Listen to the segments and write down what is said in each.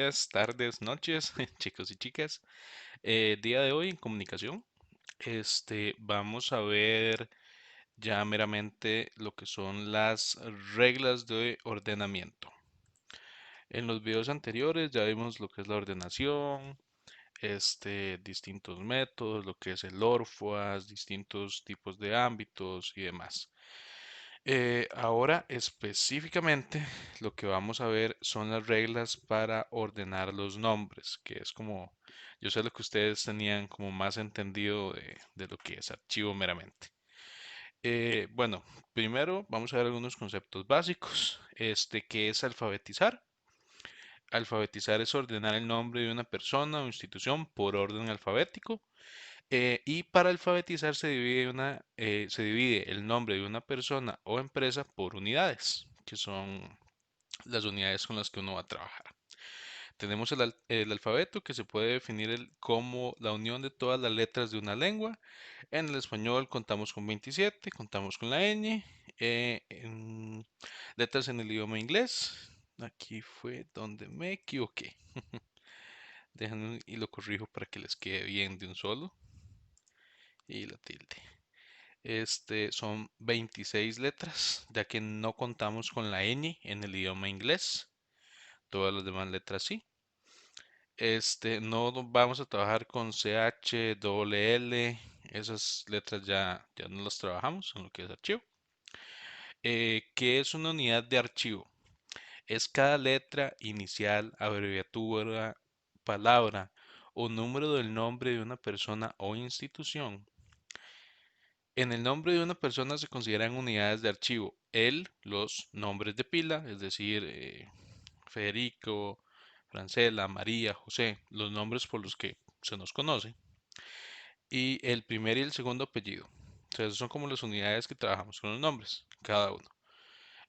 días, tardes, noches, chicos y chicas. Día de hoy en comunicación, vamos a ver ya meramente lo que son las reglas de ordenamiento. En los videos anteriores ya vimos lo que es la ordenación, distintos métodos, lo que es el ORFOAS, distintos tipos de ámbitos y demás. Ahora específicamente lo que vamos a ver son las reglas para ordenar los nombres, que es como, yo sé lo que ustedes tenían como más entendido de lo que es archivo meramente. Bueno, primero vamos a ver algunos conceptos básicos, que es alfabetizar. Alfabetizar es ordenar el nombre de una persona o institución por orden alfabético. Y para alfabetizar se divide el nombre de una persona o empresa por unidades, que son las unidades con las que uno va a trabajar. Tenemos el alfabeto que se puede definir como la unión de todas las letras de una lengua. En el español contamos con 27, contamos con la ñ. En letras en el idioma inglés. Aquí fue donde me equivoqué. Déjenme y lo corrijo para que les quede bien de un solo. Y la tilde. Son 26 letras, ya que no contamos con la ñ en el idioma inglés. Todas las demás letras sí. No vamos a trabajar con CH, doble L, esas letras ya no las trabajamos en lo que es archivo. ¿Qué es una unidad de archivo? Es cada letra, inicial, abreviatura, palabra o número del nombre de una persona o institución. En el nombre de una persona se consideran unidades de archivo los nombres de pila, es decir, Federico, Francela, María, José, los nombres por los que se nos conoce, y el primer y el segundo apellido. O sea, esas son como las unidades que trabajamos con los nombres, cada uno.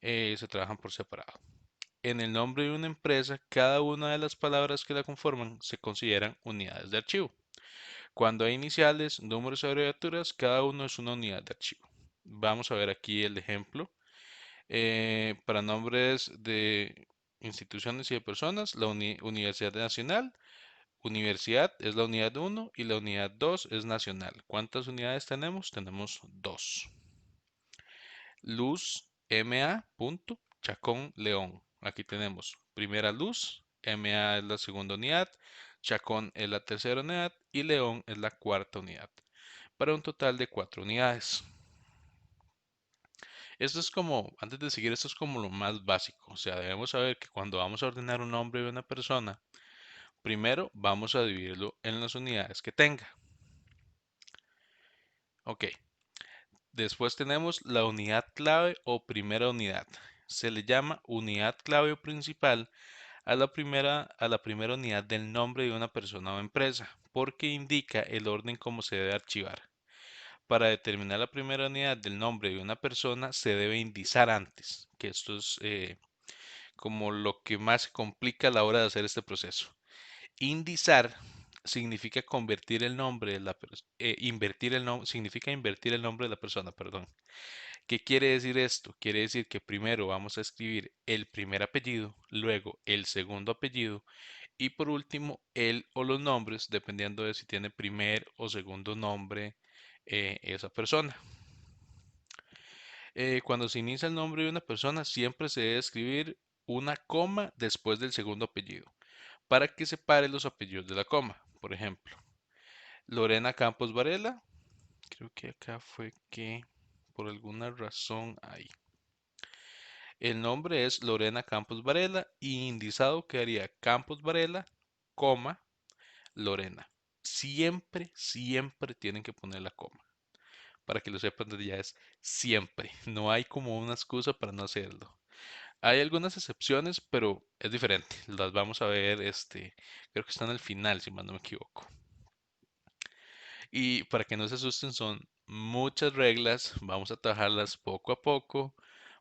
Se trabajan por separado. En el nombre de una empresa, cada una de las palabras que la conforman se consideran unidades de archivo. Cuando hay iniciales, números y abreviaturas, cada uno es una unidad de archivo. Vamos a ver aquí el ejemplo. Para nombres de instituciones y de personas, la Universidad Nacional, universidad es la unidad 1 y la unidad 2 es nacional. ¿Cuántas unidades tenemos? Tenemos 2. Luz MA. Chacón León. Aquí tenemos primera luz, MA es la segunda unidad, Chacón es la tercera unidad y León es la cuarta unidad, para un total de 4 unidades. Esto es como, antes de seguir, esto es como lo más básico. O sea, debemos saber que cuando vamos a ordenar un nombre de una persona, primero vamos a dividirlo en las unidades que tenga. Ok, después tenemos la unidad clave o primera unidad. Se le llama unidad clave o principal a la primera unidad del nombre de una persona o empresa, porque indica el orden como se debe archivar. Para determinar la primera unidad del nombre de una persona se debe indizar antes, que esto es como lo que más se complica a la hora de hacer este proceso. Indizar significa convertir el nombre de la invertir el nombre significa invertir el nombre de la persona, perdón. ¿Qué quiere decir esto? Quiere decir que primero vamos a escribir el primer apellido, luego el segundo apellido y por último el o los nombres, dependiendo de si tiene primer o segundo nombre esa persona. Cuando se inicia el nombre de una persona, siempre se debe escribir una coma después del segundo apellido, para que separe los apellidos de la coma. Por ejemplo, Lorena Campos Varela, creo que acá fue que por alguna razón ahí. El nombre es Lorena Campos Varela y indizado quedaría Campos Varela, coma, Lorena. Siempre, siempre tienen que poner la coma. Para que lo sepan desde ya es siempre. No hay como una excusa para no hacerlo. Hay algunas excepciones, pero es diferente. Las vamos a ver, creo que están al final, si mal no me equivoco. Y para que no se asusten, son muchas reglas. Vamos a trabajarlas poco a poco.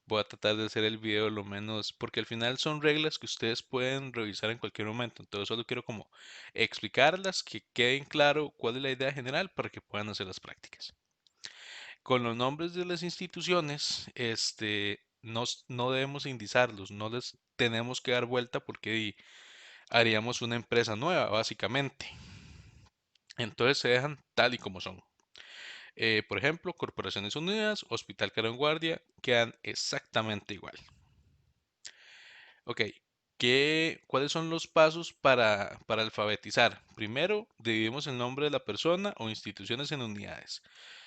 Voy a tratar de hacer el video lo menos, porque al final son reglas que ustedes pueden revisar en cualquier momento. Entonces solo quiero como explicarlas, que queden claro cuál es la idea general para que puedan hacer las prácticas. Con los nombres de las instituciones, no debemos indizarlos, no les tenemos que dar vuelta porque haríamos una empresa nueva, básicamente. Entonces se dejan tal y como son. Por ejemplo, Corporaciones Unidas, Hospital Caro en Guardia, quedan exactamente igual. Ok, ¿cuáles son los pasos para alfabetizar? Primero, dividimos el nombre de la persona o instituciones en unidades.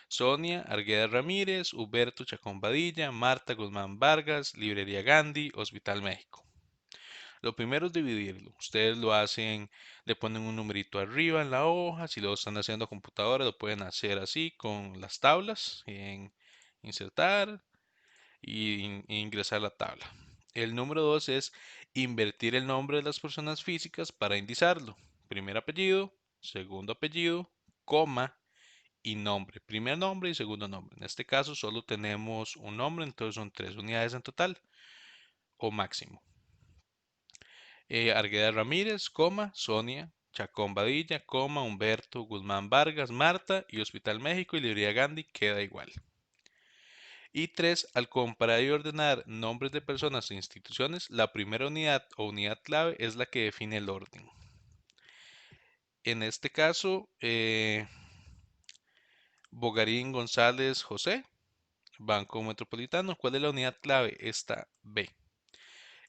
Sonia Argueda Ramírez, Huberto Chacón Badilla, Marta Guzmán Vargas, Librería Gandhi, Hospital México. Lo primero es dividirlo. Ustedes lo hacen, le ponen un numerito arriba en la hoja. Si lo están haciendo a computadora, lo pueden hacer así con las tablas, en insertar y ingresar la tabla. El número 2 es invertir el nombre de las personas físicas para indizarlo. Primer apellido, segundo apellido, coma y nombre. Primer nombre y segundo nombre. En este caso solo tenemos un nombre, entonces son 3 unidades en total o máximo. Argueda Ramírez, coma, Sonia, Chacón Badilla, coma, Humberto, Guzmán Vargas, Marta y Hospital México y Librería Gandhi queda igual. Y 3, al comparar y ordenar nombres de personas e instituciones, la primera unidad o unidad clave es la que define el orden. En este caso, Bogarín González José, Banco Metropolitano. ¿Cuál es la unidad clave? Esta B.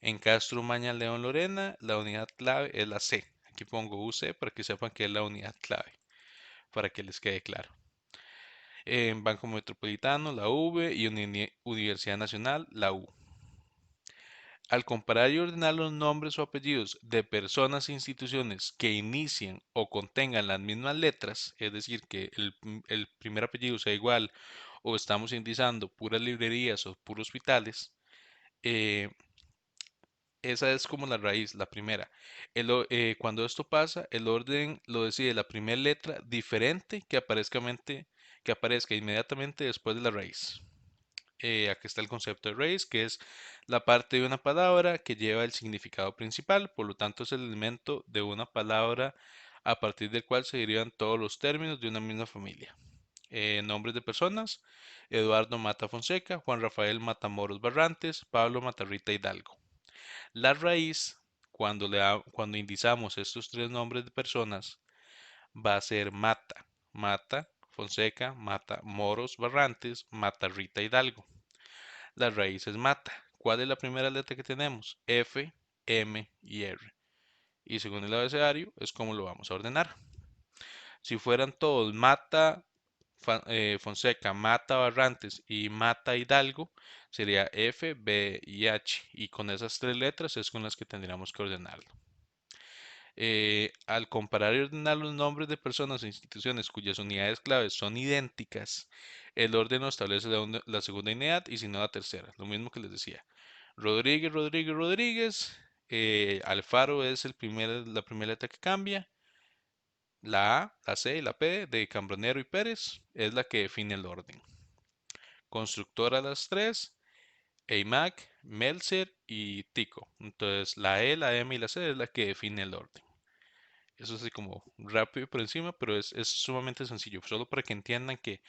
En Castro Maña León Lorena, la unidad clave es la C. Aquí pongo UC para que sepan que es la unidad clave, para que les quede claro. En Banco Metropolitano, la V y Universidad Nacional, la U. Al comparar y ordenar los nombres o apellidos de personas e instituciones que inicien o contengan las mismas letras, es decir, que el primer apellido sea igual o estamos indizando puras librerías o puros hospitales, eh, esa es como la raíz, la primera. Cuando esto pasa, el orden lo decide la primera letra diferente que aparezca inmediatamente después de la raíz. Aquí está el concepto de raíz, que es la parte de una palabra que lleva el significado principal, por lo tanto es el elemento de una palabra a partir del cual se derivan todos los términos de una misma familia. Nombres de personas: Eduardo Mata Fonseca, Juan Rafael Matamoros Barrantes, Pablo Matarrita Hidalgo. La raíz, cuando indizamos estos 3 nombres de personas, va a ser Mata, Mata Fonseca, Mata Moros Barrantes, Mata Rita Hidalgo. La raíz es Mata. ¿Cuál es la primera letra que tenemos? F, M y R. Y según el abecedario es como lo vamos a ordenar. Si fueran todos Mata Fonseca, Mata Barrantes y Mata Hidalgo, sería F, B y H. Y con esas 3 letras es con las que tendríamos que ordenarlo. Al comparar y ordenar los nombres de personas e instituciones cuyas unidades claves son idénticas, el orden no establece la segunda unidad y si no la tercera. Lo mismo que les decía. Rodríguez, Rodríguez, Rodríguez. Alfaro es la primera letra que cambia. La A, la C y la P de Cambronero y Pérez es la que define el orden. Constructora las 3, EIMAC, Melzer y Tico. Entonces la E, la M y la C es la que define el orden. Eso es así como rápido y por encima, pero es sumamente sencillo, solo para que entiendan que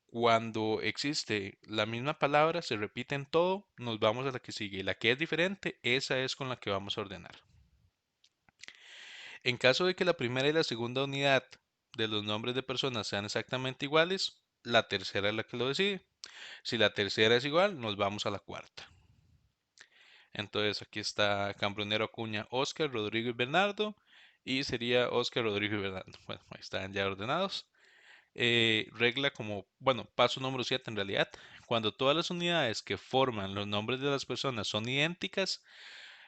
cuando existe la misma palabra, se repite en todo, nos vamos a la que sigue. Y la que es diferente, esa es con la que vamos a ordenar. En caso de que la primera y la segunda unidad de los nombres de personas sean exactamente iguales, la tercera es la que lo decide. Si la tercera es igual, nos vamos a la cuarta. Entonces aquí está Cambronero Acuña, Oscar, Rodrigo y Bernardo. Y sería Oscar, Rodrigo y Bernardo. Bueno, ahí están ya ordenados. Regla como, bueno, paso número 7 en realidad. Cuando todas las unidades que forman los nombres de las personas son idénticas,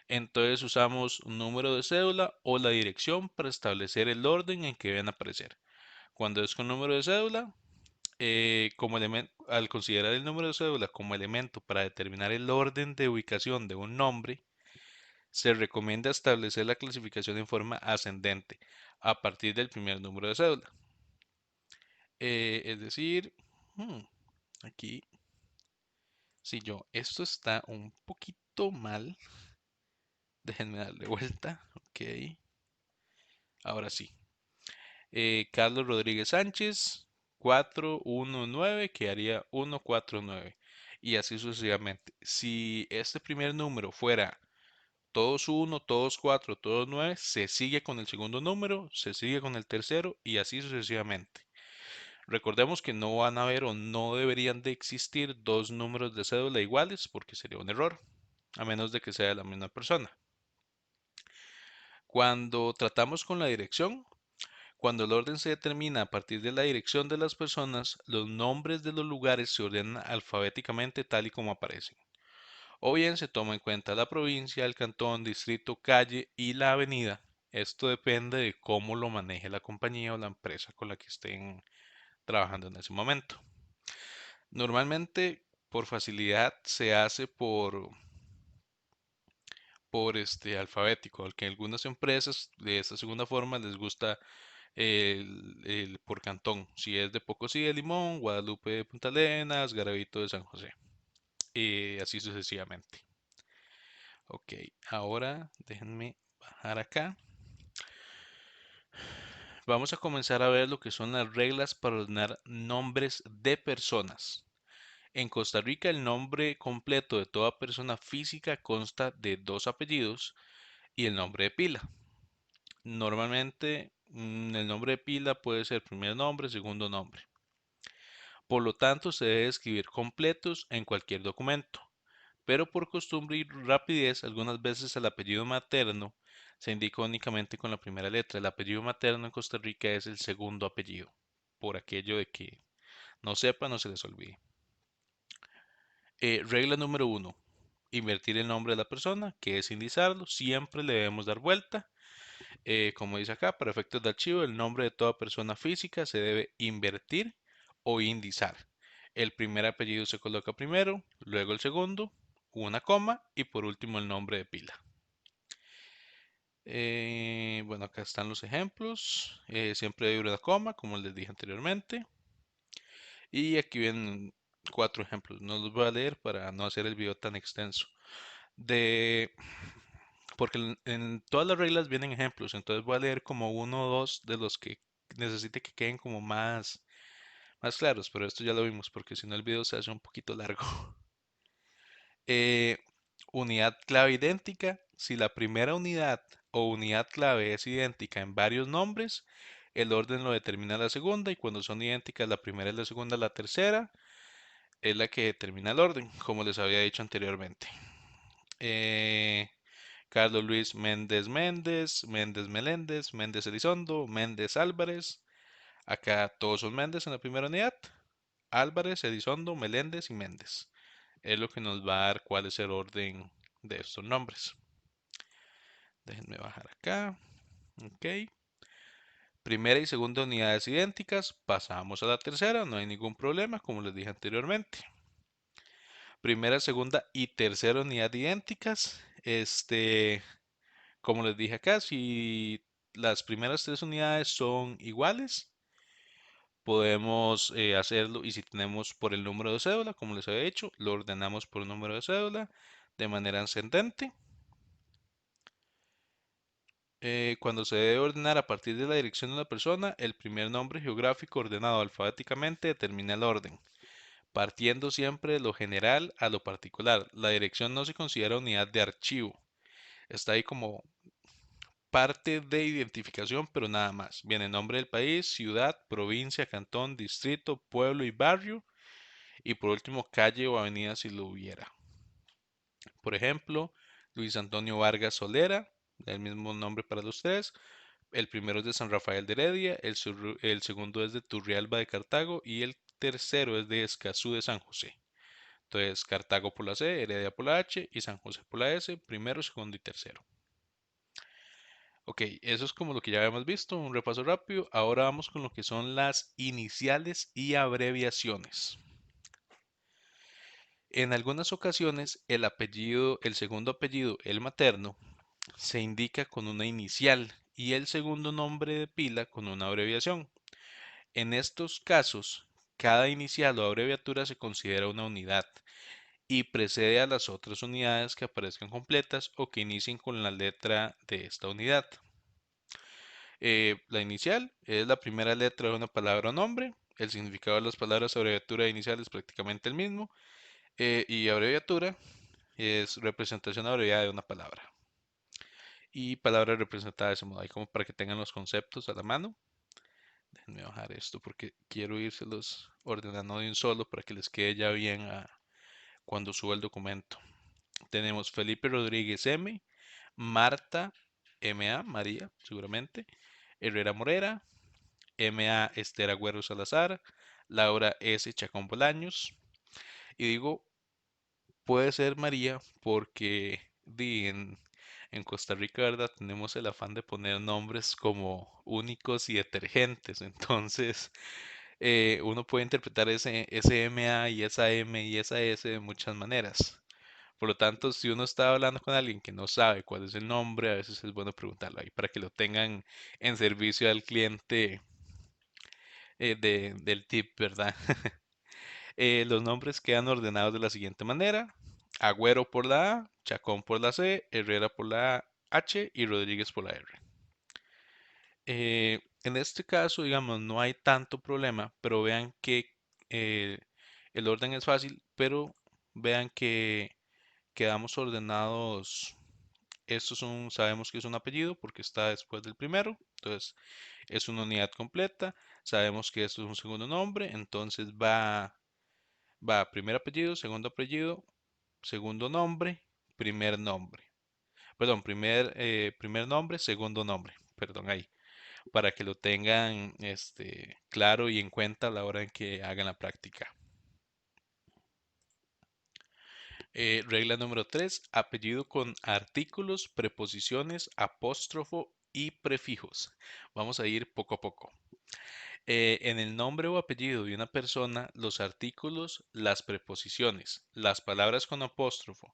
entonces usamos un número de cédula o la dirección para establecer el orden en que deben aparecer. Cuando es con número de cédula, al considerar el número de cédula como elemento para determinar el orden de ubicación de un nombre, se recomienda establecer la clasificación en forma ascendente a partir del primer número de cédula. Es decir, hmm, aquí, si yo, esto está un poquito mal, déjenme darle vuelta, ok, ahora sí. Carlos Rodríguez Sánchez, 419, quedaría 149, y así sucesivamente. Si este primer número fuera todos uno, todos cuatro, todos nueve, se sigue con el segundo número, se sigue con el tercero y así sucesivamente. Recordemos que no van a haber o no deberían de existir dos números de cédula iguales porque sería un error, a menos de que sea la misma persona. Cuando tratamos con la dirección, cuando el orden se determina a partir de la dirección de las personas, los nombres de los lugares se ordenan alfabéticamente tal y como aparecen. O bien se toma en cuenta la provincia, el cantón, distrito, calle y la avenida. Esto depende de cómo lo maneje la compañía o la empresa con la que estén trabajando en ese momento. Normalmente, por facilidad, se hace por alfabético, al que algunas empresas de esta segunda forma les gusta el por cantón. Si es de Pocosí de Limón, Guadalupe de Punta Arenas, Garavito de San José, y así sucesivamente. Ok, ahora déjenme bajar acá. Vamos a comenzar a ver lo que son las reglas para ordenar nombres de personas. En Costa Rica, el nombre completo de toda persona física consta de dos apellidos y el nombre de pila. Normalmente, el nombre de pila puede ser primer nombre, segundo nombre. Por lo tanto, se debe escribir completos en cualquier documento, pero por costumbre y rapidez, algunas veces el apellido materno se indica únicamente con la primera letra. El apellido materno en Costa Rica es el segundo apellido, por aquello de que no sepan no se les olvide. Regla número uno, invertir el nombre de la persona, que es indizarlo, siempre le debemos dar vuelta. Como dice acá, para efectos de archivo, el nombre de toda persona física se debe invertir o indizar. El primer apellido se coloca primero, luego el segundo, una coma y por último el nombre de pila. Bueno, acá están los ejemplos. Siempre debe una coma, como les dije anteriormente. Y aquí vienen cuatro ejemplos. No los voy a leer para no hacer el video tan extenso. De, porque en todas las reglas vienen ejemplos, entonces voy a leer como uno o dos de los que necesite que queden como más claros, pero esto ya lo vimos porque si no el video se hace un poquito largo. Eh, unidad clave idéntica. Si la primera unidad o unidad clave es idéntica en varios nombres, el orden lo determina la segunda y cuando son idénticas la primera y la segunda, la tercera es la que determina el orden, como les había dicho anteriormente. Eh, Carlos Luis Méndez Méndez, Méndez Meléndez, Méndez Elizondo, Méndez Álvarez. Acá todos son Méndez en la primera unidad. Álvarez, Elizondo, Meléndez y Méndez. Es lo que nos va a dar cuál es el orden de estos nombres. Déjenme bajar acá. Ok. Primera y segunda unidades idénticas. Pasamos a la tercera. No hay ningún problema, como les dije anteriormente. Primera, segunda y tercera unidad idénticas. Como les dije acá, si las primeras tres unidades son iguales, podemos hacerlo y si tenemos por el número de cédula, como les había dicho, lo ordenamos por el número de cédula de manera ascendente. Cuando se debe ordenar a partir de la dirección de una persona, el primer nombre geográfico ordenado alfabéticamente determina el orden, partiendo siempre de lo general a lo particular. La dirección no se considera unidad de archivo, está ahí como parte de identificación, pero nada más. Viene nombre del país, ciudad, provincia, cantón, distrito, pueblo y barrio. Y por último, calle o avenida si lo hubiera. Por ejemplo, Luis Antonio Vargas Solera, el mismo nombre para los tres. El primero es de San Rafael de Heredia, el segundo es de Turrialba de Cartago y el tercero es de Escazú de San José. Entonces, Cartago por la C, Heredia por la H y San José por la S, primero, segundo y tercero. Ok, eso es como lo que ya habíamos visto, un repaso rápido. Ahora vamos con lo que son las iniciales y abreviaciones. En algunas ocasiones el segundo apellido, el materno, se indica con una inicial y el segundo nombre de pila con una abreviación. En estos casos, cada inicial o abreviatura se considera una unidad y precede a las otras unidades que aparezcan completas o que inicien con la letra de esta unidad. La inicial es la primera letra de una palabra o nombre. El significado de las palabras abreviatura e inicial es prácticamente el mismo. Y abreviatura es representación abreviada de una palabra. y palabras representadas de ese modo. Ahí como para que tengan los conceptos a la mano. Déjenme bajar esto porque quiero irselos ordenando de un solo para que les quede ya bien cuando suba el documento. Tenemos Felipe Rodríguez M, Marta MA, María, seguramente, Herrera Morera, MA Esther Agüero Salazar, Laura S. Chacón Bolaños. Y digo, puede ser María porque en Costa Rica, ¿verdad? Tenemos el afán de poner nombres como únicos y detergentes. Entonces, uno puede interpretar ese MA y esa M y esa S de muchas maneras. Por lo tanto, si uno está hablando con alguien que no sabe cuál es el nombre, a veces es bueno preguntarlo ahí para que lo tengan en servicio al cliente del tip, ¿verdad? Los nombres quedan ordenados de la siguiente manera. Agüero por la A, Chacón por la C, Herrera por la H y Rodríguez por la R. En este caso, digamos, no hay tanto problema, pero vean que eh, el orden es fácil, pero vean que quedamos ordenados. Sabemos que es un apellido porque está después del primero, entonces es una unidad completa. Sabemos que esto es un segundo nombre, entonces va apellido, segundo nombre, primer nombre. Perdón, primer nombre, segundo nombre. Perdón, ahí. Para que lo tengan claro y en cuenta a la hora en que hagan la práctica. Regla número 3, apellido con artículos, preposiciones, apóstrofo y prefijos. Vamos a ir poco a poco. En el nombre o apellido de una persona, los artículos, las preposiciones, las palabras con apóstrofo,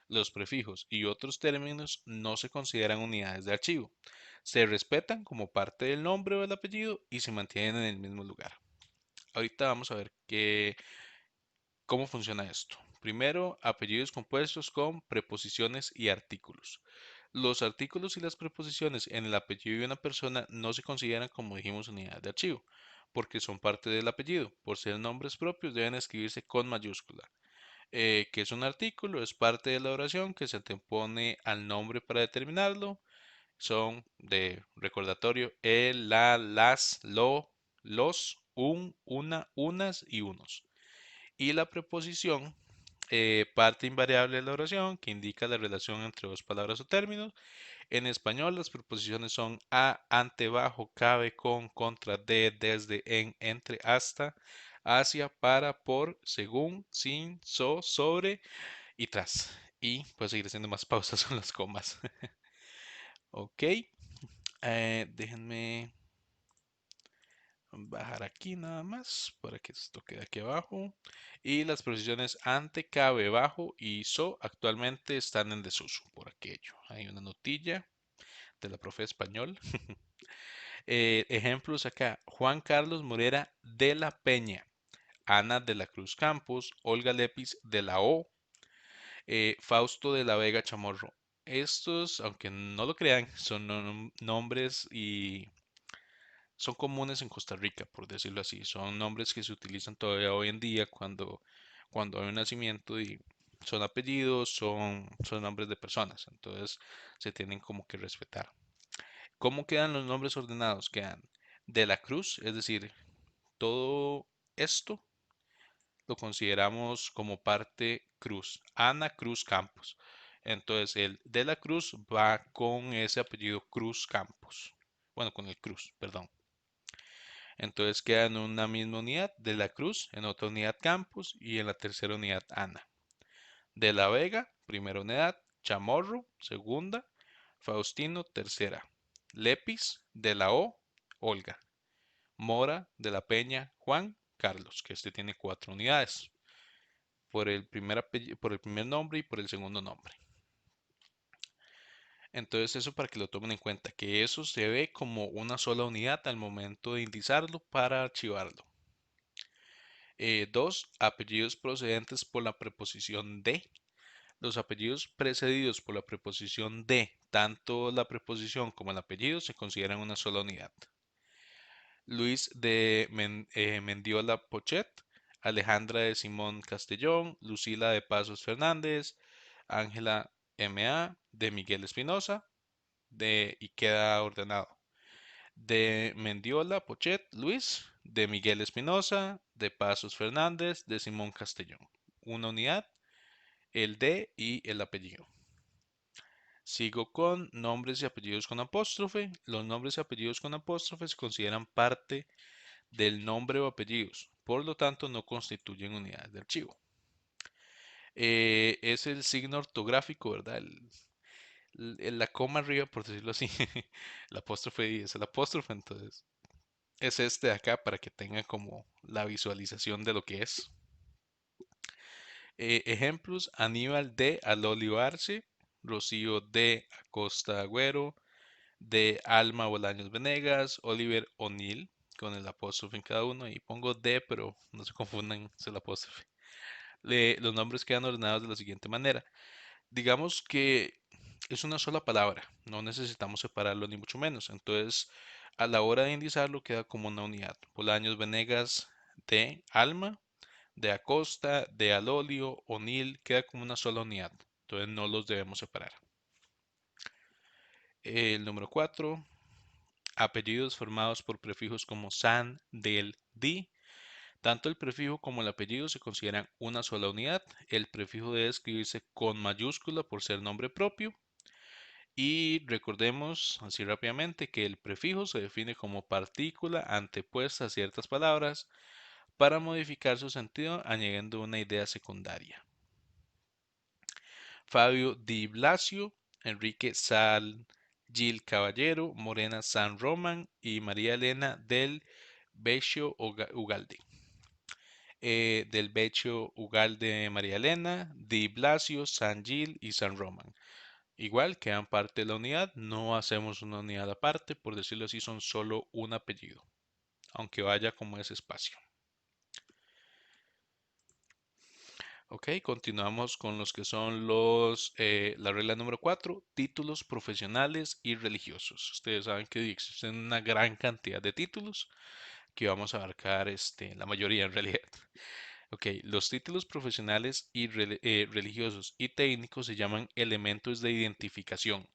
los prefijos y otros términos no se consideran unidades de archivo. Se respetan como parte del nombre o del apellido y se mantienen en el mismo lugar. Ahorita vamos a ver cómo funciona esto. Primero, apellidos compuestos con preposiciones y artículos. Los artículos y las preposiciones en el apellido de una persona no se consideran, como dijimos, unidades de archivo, porque son parte del apellido. Por ser nombres propios, deben escribirse con mayúscula. ¿Qué es un artículo? Es parte de la oración que se antepone al nombre para determinarlo. Son de recordatorio el, la, las, lo, los, un, una, unas y unos. Y la preposición, parte invariable de la oración que indica la relación entre dos palabras o términos. En español, las preposiciones son a, ante, bajo, cabe, con, contra, de, desde, en, entre, hasta, hacia, para, por, según, sin, sobre y tras. Y puedo seguir haciendo más pausas con las comas. Ok, déjenme bajar aquí nada más para que esto quede aquí abajo. Y las preposiciones ante, cabe, bajo y actualmente están en desuso por aquello. Hay una notilla de la profe de español. Ejemplos acá. Juan Carlos Morera de la Peña. Ana de la Cruz Campos. Olga Lepis de la O. Fausto de la Vega Chamorro. Estos, aunque no lo crean, son nombres y son comunes en Costa Rica, por decirlo así. Son nombres que se utilizan todavía hoy en día cuando hay un nacimiento y son apellidos, son nombres de personas. Entonces se tienen como que respetar. ¿Cómo quedan los nombres ordenados? Quedan de la Cruz, es decir, todo esto lo consideramos como parte Cruz. Ana Cruz Campos. Entonces el de la Cruz va con ese apellido Cruz Campos. Bueno, con el Cruz, perdón. Entonces queda en una misma unidad de la Cruz, en otra unidad Campos y en la tercera unidad Ana. De la Vega, primera unidad, Chamorro, segunda, Faustino, tercera. Lepis, de la O, Olga. Mora, de la Peña, Juan, Carlos, que este tiene 4 unidades, por el primer nombre y por el segundo nombre. Entonces eso para que lo tomen en cuenta, que eso se ve como una sola unidad al momento de indizarlo para archivarlo. 2. Apellidos procedentes por la preposición de. Los apellidos precedidos por la preposición de, tanto la preposición como el apellido, se consideran una sola unidad. Luis de Mendiola Pochet, Alejandra de Simón Castellón, Lucila de Pasos Fernández, Ángela M.A. de Miguel Espinosa, y queda ordenado. De Mendiola, Pochet, Luis. De Miguel Espinosa, de Pasos Fernández, de Simón Castellón. Una unidad, el de y el apellido. Sigo con nombres y apellidos con apóstrofe. Los nombres y apellidos con apóstrofe se consideran parte del nombre o apellidos, por lo tanto no constituyen unidades de archivo. Es el signo ortográfico, ¿verdad? La coma arriba, por decirlo así. El apóstrofe y es el apóstrofe, entonces es este de acá para que tengan como la visualización de lo que es. Ejemplos: Aníbal de Alolio Arce, Rocío de Acosta Agüero, de Alma Bolaños Venegas, Oliver O'Neill, con el apóstrofe en cada uno, y pongo de, pero no se confundan, es el apóstrofe. Los nombres quedan ordenados de la siguiente manera. Digamos que es una sola palabra, no necesitamos separarlo ni mucho menos. Entonces, a la hora de indizarlo queda como una unidad. Bolaños Venegas de Alma, de Acosta, de Alolio, O'Neill, queda como una sola unidad. Entonces no los debemos separar. El número 4, apellidos formados por prefijos como san, del, di. Tanto el prefijo como el apellido se consideran una sola unidad. El prefijo debe escribirse con mayúscula por ser nombre propio. Y recordemos así rápidamente que el prefijo se define como partícula antepuesta a ciertas palabras para modificar su sentido añadiendo una idea secundaria. Fabio Di Blasio, Enrique Sal, Gil Caballero, Morena San Román y María Elena del Beccio Ugalde. Del Beccio Ugalde María Elena, Di Blasio, San Gil y San Román. Igual quedan parte de la unidad, no hacemos una unidad aparte, por decirlo así, son solo un apellido, aunque vaya como ese espacio. Ok, continuamos con los que son la regla número 4, títulos profesionales y religiosos. Ustedes saben que existen una gran cantidad de títulos que vamos a abarcar la mayoría en realidad. Ok, los títulos profesionales y religiosos y técnicos se llaman elementos de identificación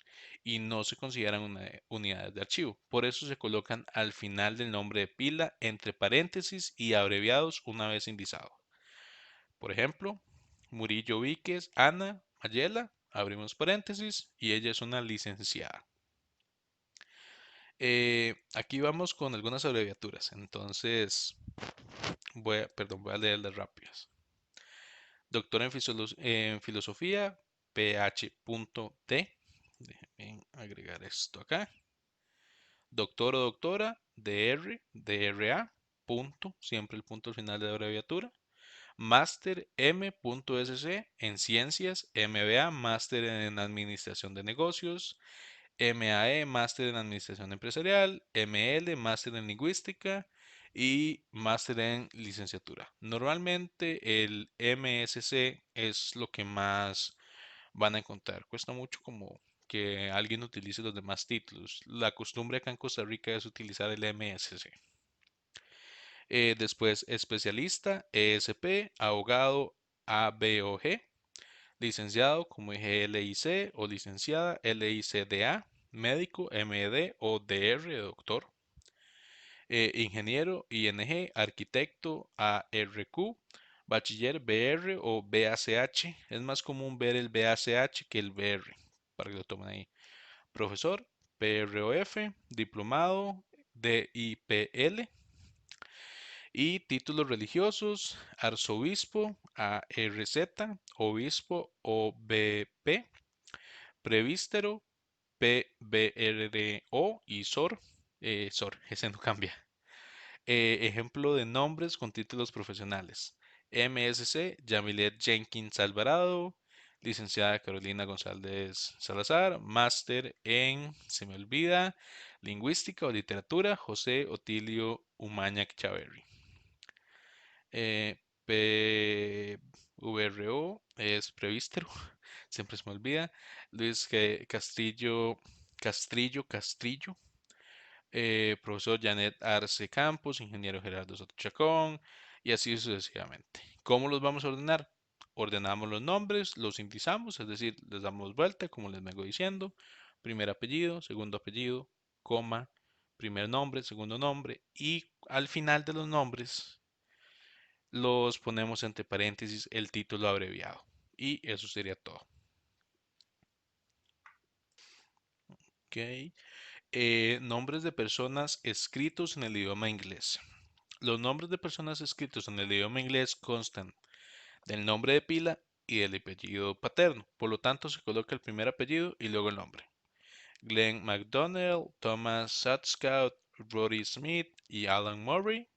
y no se consideran unidades de archivo. Por eso se colocan al final del nombre de pila entre paréntesis y abreviados una vez indizado. Por ejemplo, Murillo Víquez, Ana Mayela, abrimos paréntesis, y ella es una licenciada. Aquí vamos con algunas abreviaturas, entonces voy a leerlas rápidas. Doctor en filosofía, PH.D. Déjenme agregar esto acá. Doctor o doctora, DR, DRA, punto, siempre el punto al final de la abreviatura. Máster M.SC en Ciencias, MBA, Máster en Administración de Negocios, MAE, Máster en Administración Empresarial, ML, Máster en Lingüística y Máster en Licenciatura. Normalmente el MSC es lo que más van a encontrar. Cuesta mucho como que alguien utilice los demás títulos. La costumbre acá en Costa Rica es utilizar el MSC. Después, especialista, ESP, abogado, ABOG, licenciado como LIC o licenciada, LICDA, médico, MED o DR, doctor, ingeniero, ING, arquitecto, ARQ, bachiller, BR o BACH. Es más común ver el BACH que el BR, para que lo tomen ahí. Profesor, PROF, diplomado, DIPL. Y títulos religiosos: arzobispo, ARZ, obispo, OBP, prevístero, PBRO y SOR. SOR, ese no cambia. Ejemplo de nombres con títulos profesionales: MSC, Yamilet Jenkins Alvarado, licenciada Carolina González Salazar, máster en, se me olvida, lingüística o literatura, José Otilio Umañac Chaverri. PVRO es prevístero, siempre se me olvida. Luis Castrillo, profesor Janet Arce Campos, ingeniero Gerardo Soto Chacón, y así sucesivamente. ¿Cómo los vamos a ordenar? Ordenamos los nombres, los indizamos, es decir, les damos vuelta, como les vengo diciendo. primer apellido, segundo apellido, coma, primer nombre, segundo nombre y al final de los nombres los ponemos entre paréntesis el título abreviado. Y eso sería todo. Ok. Nombres de personas escritos en el idioma inglés. Los nombres de personas escritos en el idioma inglés constan del nombre de pila y del apellido paterno. Por lo tanto, se coloca el primer apellido y luego el nombre. Glenn MacDonald, Thomas Sutscout, Roddy Smith y Alan Murray.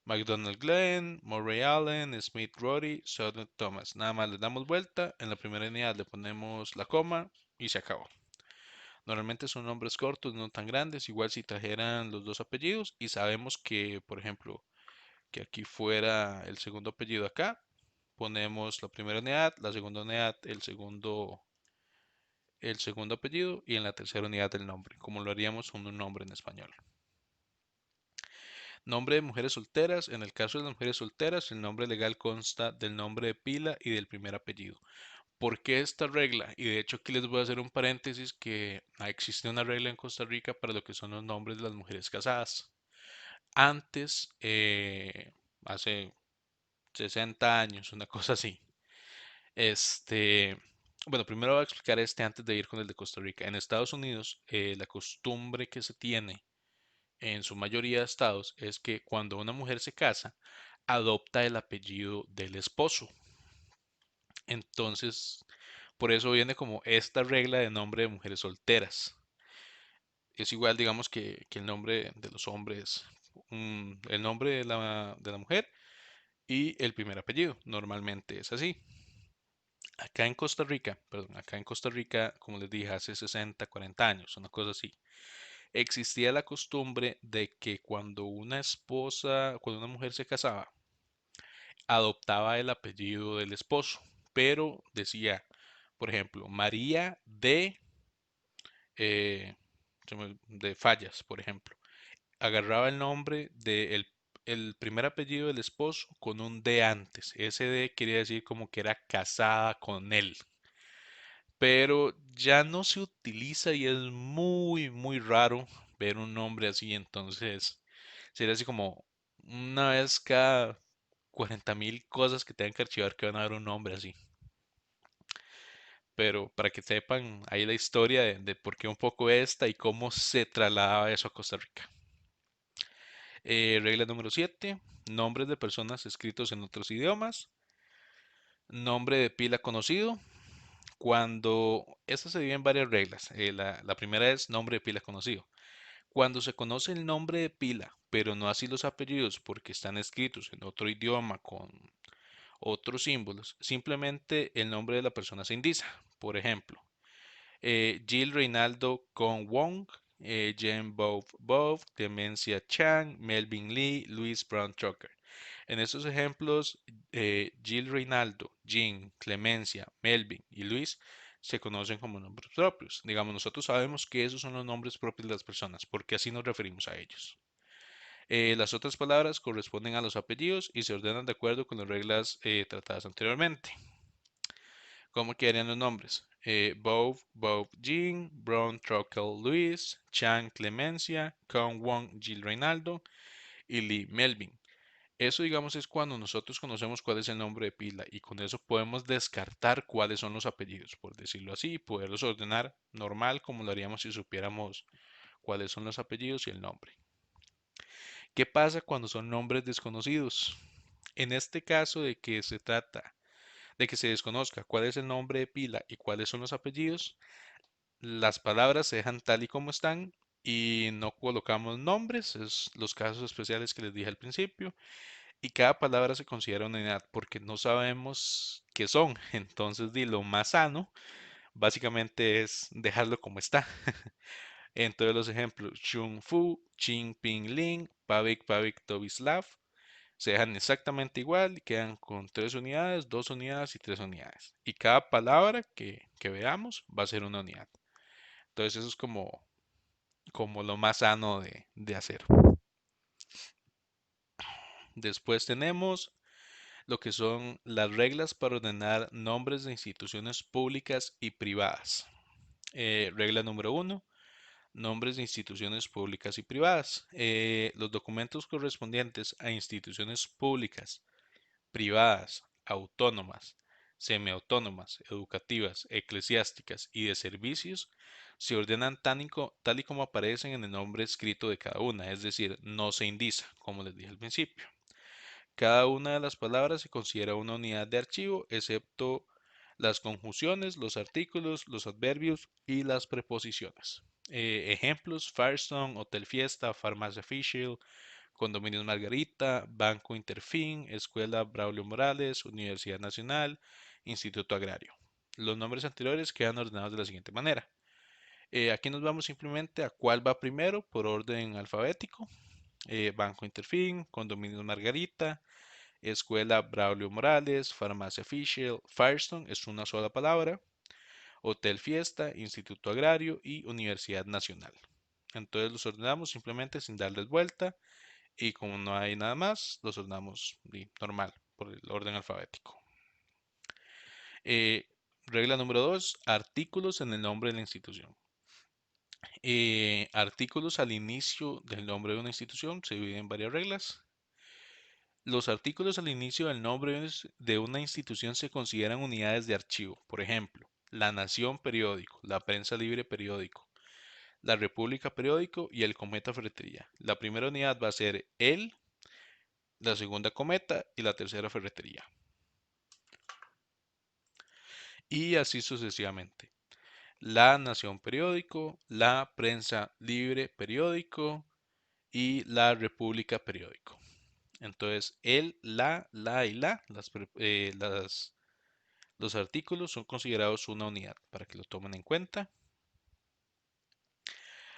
McDonald Glenn, Murray Allen, Smith Roddy, Southern Thomas. Nada más le damos vuelta, en la primera unidad le ponemos la coma y se acabó. Normalmente son nombres cortos, no tan grandes, igual si trajeran los dos apellidos y sabemos que, por ejemplo, que aquí fuera el segundo apellido acá, ponemos la primera unidad, la segunda unidad, el segundo apellido y en la tercera unidad el nombre, como lo haríamos con un nombre en español. Nombre de mujeres solteras. En el caso de las mujeres solteras, el nombre legal consta del nombre de pila y del primer apellido. ¿Por qué esta regla? Y de hecho aquí les voy a hacer un paréntesis que existe una regla en Costa Rica para lo que son los nombres de las mujeres casadas. Antes, hace 60 años, una cosa así. Este, bueno, primero voy a explicar este antes de ir con el de Costa Rica. En Estados Unidos, la costumbre que se tiene en su mayoría de estados es que cuando una mujer se casa, adopta el apellido del esposo. Entonces, por eso viene como esta regla de nombre de mujeres solteras. Es igual, digamos, que el nombre de los hombres, el nombre de la mujer y el primer apellido. Normalmente es así. Acá en Costa Rica, como les dije, hace 60, 40 años, una cosa así, existía la costumbre de que cuando una mujer se casaba, adoptaba el apellido del esposo, pero decía, por ejemplo, María eh, de Fallas, por ejemplo. Agarraba el nombre del el primer apellido del esposo con un D antes. Ese D quería decir como que era casada con él. Pero ya no se utiliza y es muy, muy raro ver un nombre así. Entonces, sería así como una vez cada 40.000 cosas que tengan que archivar que van a ver un nombre así. Pero para que sepan ahí la historia de por qué un poco esta y cómo se trasladaba eso a Costa Rica. Regla número 7. Nombres de personas escritos en otros idiomas. Nombre de pila conocido. Esta se divide en varias reglas. La primera es nombre de pila conocido. Cuando se conoce el nombre de pila, pero no así los apellidos porque están escritos en otro idioma con otros símbolos, simplemente el nombre de la persona se indica. Por ejemplo, Jill Reinaldo Con Wong, Jen Bov, Clemencia Chang, Melvin Lee, Luis Brown Trucker. En estos ejemplos, Jill Reinaldo, Jean, Clemencia, Melvin y Luis se conocen como nombres propios. Digamos, nosotros sabemos que esos son los nombres propios de las personas, porque así nos referimos a ellos. Las otras palabras corresponden a los apellidos y se ordenan de acuerdo con las reglas tratadas anteriormente. ¿Cómo quedarían los nombres? Bob Jean, Brown Trockle Luis, Chang Clemencia, Kong Wong Gil Reinaldo y Lee Melvin. Eso, digamos, es cuando nosotros conocemos cuál es el nombre de pila y con eso podemos descartar cuáles son los apellidos, por decirlo así, y poderlos ordenar normal como lo haríamos si supiéramos cuáles son los apellidos y el nombre. ¿Qué pasa cuando son nombres desconocidos? En este caso de que se trata de que se desconozca cuál es el nombre de pila y cuáles son los apellidos, las palabras se dejan tal y como están y no colocamos nombres, es los casos especiales que les dije al principio, y cada palabra se considera una unidad porque no sabemos qué son. Entonces, lo más sano básicamente es dejarlo como está. Entonces los ejemplos, Chung Fu, Ching Ping Ling, Pavik Pavik Tobislav, se dejan exactamente igual y quedan con 3 unidades, 2 unidades y 3 unidades. Y cada palabra que veamos va a ser una unidad. Entonces eso es como lo más sano de hacer. Después tenemos lo que son las reglas para ordenar nombres de instituciones públicas y privadas. Regla número uno, nombres de instituciones públicas y privadas. Los documentos correspondientes a instituciones públicas, privadas, autónomas, semiautónomas, educativas, eclesiásticas y de servicios se ordenan tal y como aparecen en el nombre escrito de cada una, es decir, no se indiza, como les dije al principio. Cada una de las palabras se considera una unidad de archivo, excepto las conjunciones, los artículos, los adverbios y las preposiciones. Ejemplos: Firestone, Hotel Fiesta, Farmacia Official, Condominios Margarita, Banco Interfin, Escuela Braulio Morales, Universidad Nacional, Instituto Agrario. Los nombres anteriores quedan ordenados de la siguiente manera. Aquí nos vamos simplemente a cuál va primero por orden alfabético. Banco Interfin, Condominios Margarita, Escuela Braulio Morales, Farmacia Official, Firestone es una sola palabra, Hotel Fiesta, Instituto Agrario y Universidad Nacional. Entonces los ordenamos simplemente sin darles vuelta y como no hay nada más, los ordenamos normal por el orden alfabético. Eh, Regla número 2, artículos en el nombre de la institución. Artículos al inicio del nombre de una institución se dividen en varias reglas. Los artículos al inicio del nombre de una institución se consideran unidades de archivo. Por ejemplo, La Nación periódico, La Prensa Libre periódico, La República periódico y El Cometa ferretería. La primera unidad va a ser el, la segunda Cometa y la tercera ferretería. Y así sucesivamente. La Nación periódico, La Prensa Libre periódico y La República periódico. Entonces, el, la y los artículos son considerados una unidad para que lo tomen en cuenta.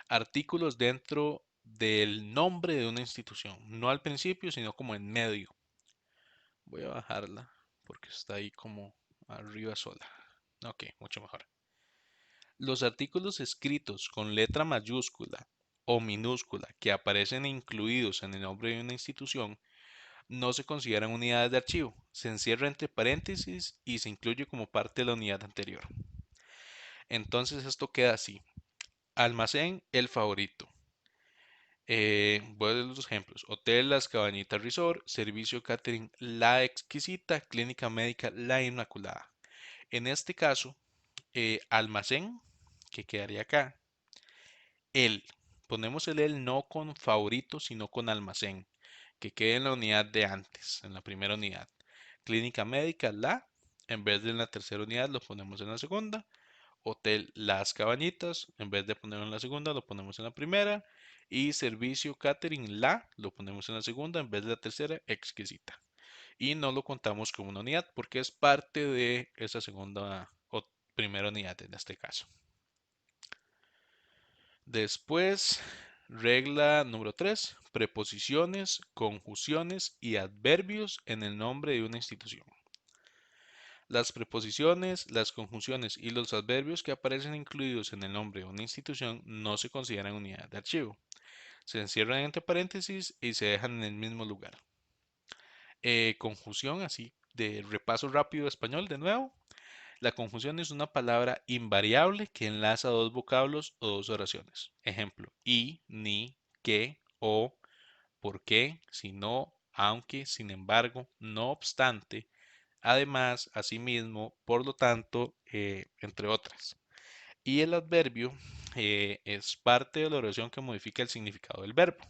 Artículos dentro del nombre de una institución, no al principio, sino como en medio. Voy a bajarla porque está ahí como arriba sola. Ok, mucho mejor. Los artículos escritos con letra mayúscula o minúscula que aparecen incluidos en el nombre de una institución no se consideran unidades de archivo. Se encierra entre paréntesis y se incluye como parte de la unidad anterior. Entonces esto queda así. Almacén El Favorito. Voy a dar los ejemplos. Hotel Las Cabañitas Resort, Servicio Catering La Exquisita, Clínica Médica La Inmaculada. En este caso, almacén, que quedaría acá, el. Ponemos el no con favorito, sino con almacén, que quede en la unidad de antes, en la primera unidad. Clínica Médica La, en vez de en la tercera unidad, lo ponemos en la segunda. Hotel Las Cabañitas, en vez de ponerlo en la segunda, lo ponemos en la primera. Y servicio catering La, lo ponemos en la segunda, en vez de la tercera, exquisita. Y no lo contamos como una unidad porque es parte de esa segunda o primera unidad en este caso. Después, regla número 3, preposiciones, conjunciones y adverbios en el nombre de una institución. Las preposiciones, las conjunciones y los adverbios que aparecen incluidos en el nombre de una institución no se consideran unidades de archivo. Se encierran entre paréntesis y se dejan en el mismo lugar. Conjunción, así de repaso rápido español de nuevo. La conjunción es una palabra invariable que enlaza dos vocablos o dos oraciones. Ejemplo, y, ni, que, o, por qué, si no, aunque, sin embargo, no obstante, además, asimismo, por lo tanto, entre otras. Y el adverbio es parte de la oración que modifica el significado del verbo,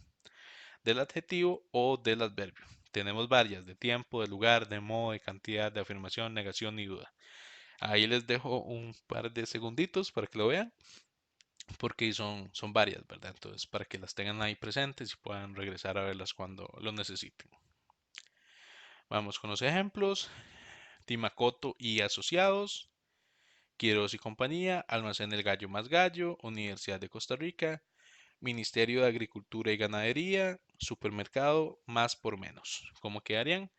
del adjetivo o del adverbio. Tenemos varias, de tiempo, de lugar, de modo, de cantidad, de afirmación, negación y duda. Ahí les dejo un par de segunditos para que lo vean, porque son varias, ¿verdad? Entonces, para que las tengan ahí presentes y puedan regresar a verlas cuando lo necesiten. Vamos con los ejemplos. Timacoto y asociados, Quiroz y compañía, Almacén del Gallo más Gallo, Universidad de Costa Rica, Ministerio de Agricultura y Ganadería, Supermercado más por menos. ¿Cómo quedarían?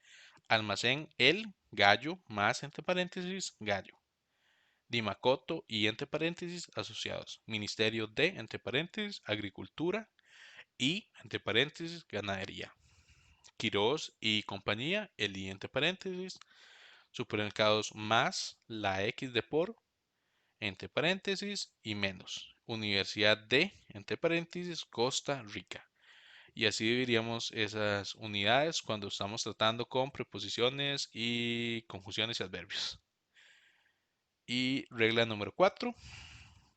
Almacén El Gallo más entre paréntesis Gallo. Dimacoto y entre paréntesis asociados. Ministerio de entre paréntesis Agricultura y entre paréntesis Ganadería. Quiroz y compañía, el y entre paréntesis. Supermercados más la X de por entre paréntesis, y menos. Universidad de, entre paréntesis, Costa Rica. Y así dividiríamos esas unidades cuando estamos tratando con preposiciones y conjunciones y adverbios. Y regla número 4,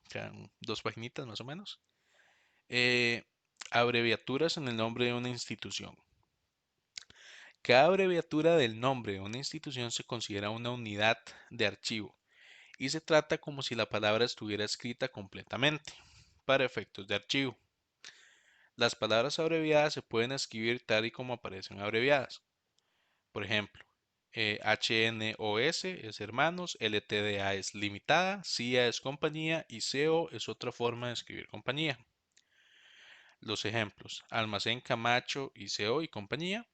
quedan dos paginitas más o menos. Eh, abreviaturas en el nombre de una institución. Cada abreviatura del nombre de una institución se considera una unidad de archivo y se trata como si la palabra estuviera escrita completamente para efectos de archivo. Las palabras abreviadas se pueden escribir tal y como aparecen abreviadas. Por ejemplo, HNOS es hermanos, LTDA es limitada, CIA es compañía y CO es otra forma de escribir compañía. Los ejemplos: Almacén Camacho y CO y compañía,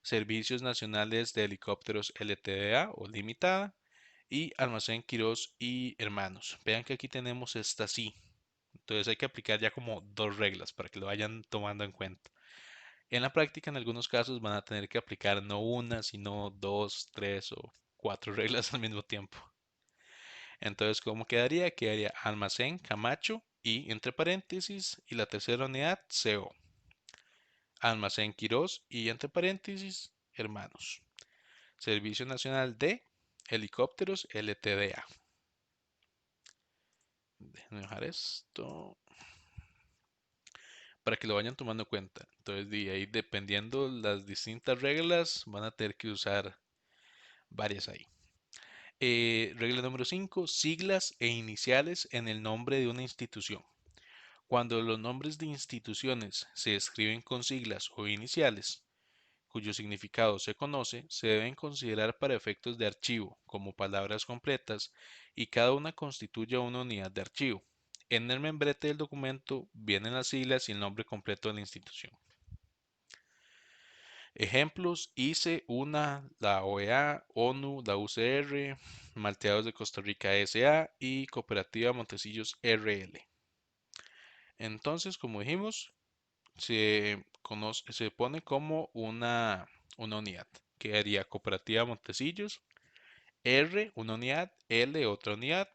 Servicios Nacionales de Helicópteros LTDA o limitada y Almacén Quirós y hermanos. Vean que aquí tenemos esta sí. Entonces hay que aplicar ya como dos reglas para que lo vayan tomando en cuenta. En la práctica, en algunos casos van a tener que aplicar no una, sino dos, tres o cuatro reglas al mismo tiempo. Entonces, ¿cómo quedaría? Quedaría almacén Camacho y entre paréntesis y la tercera unidad CO. Almacén Quirós y entre paréntesis hermanos. Servicio Nacional de Helicópteros LTDA. Déjenme dejar esto para que lo vayan tomando en cuenta. Entonces, de ahí dependiendo las distintas reglas, van a tener que usar varias ahí. Regla número 5, siglas e iniciales en el nombre de una institución. Cuando los nombres de instituciones se escriben con siglas o iniciales, cuyo significado se conoce, se deben considerar para efectos de archivo como palabras completas y cada una constituye una unidad de archivo. En el membrete del documento vienen las siglas y el nombre completo de la institución. Ejemplos: ICE, UNA, la OEA, ONU, la UCR, Malteados de Costa Rica SA y Cooperativa Montecillos RL. Entonces, como dijimos, se pone como una unidad. Quedaría Cooperativa Montecillos, R, una unidad, L, otra unidad,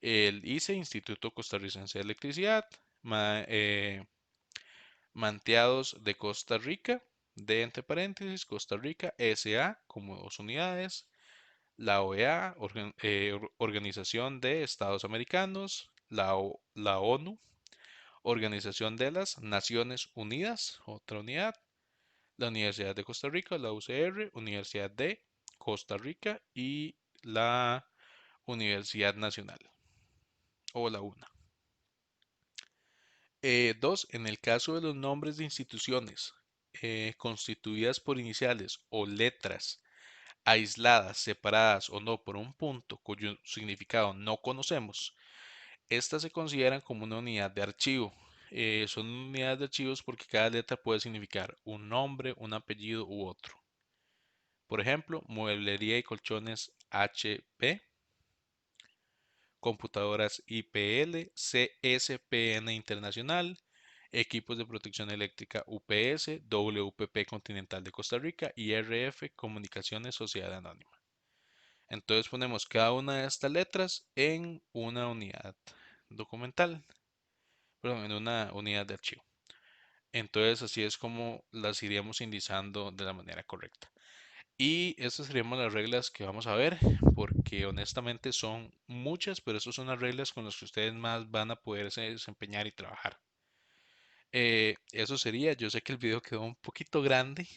el ICE, Instituto Costarricense de Electricidad, Manteados de Costa Rica, D entre paréntesis, Costa Rica, SA como dos unidades, la OEA, Organización de Estados Americanos, la ONU, Organización de las Naciones Unidas, otra unidad, la Universidad de Costa Rica, la UCR, Universidad de Costa Rica y la Universidad Nacional o la UNA. Dos, en el caso de los nombres de instituciones constituidas por iniciales o letras aisladas, separadas o no por un punto cuyo significado no conocemos, estas se consideran como una unidad de archivo. Son unidades de archivos porque cada letra puede significar un nombre, un apellido u otro. Por ejemplo, mueblería y colchones HP, computadoras IPL, CSPN Internacional, equipos de protección eléctrica UPS, WPP Continental de Costa Rica y RF Comunicaciones Sociedad Anónima. Entonces ponemos cada una de estas letras en una unidad documental, perdón, en una unidad de archivo. Entonces así es como las iríamos indizando de la manera correcta. Y estas serían las reglas que vamos a ver, porque honestamente son muchas, pero estas son las reglas con las que ustedes más van a poderse desempeñar y trabajar. Eso sería, yo sé que el video quedó un poquito grande,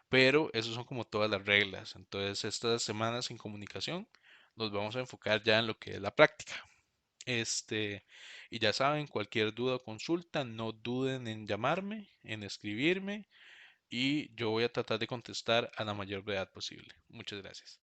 pero eso son como todas las reglas. Entonces estas semanas en comunicación nos vamos a enfocar ya en lo que es la práctica. Y ya saben, cualquier duda o consulta, no duden en llamarme, en escribirme y yo voy a tratar de contestar a la mayor brevedad posible. Muchas gracias.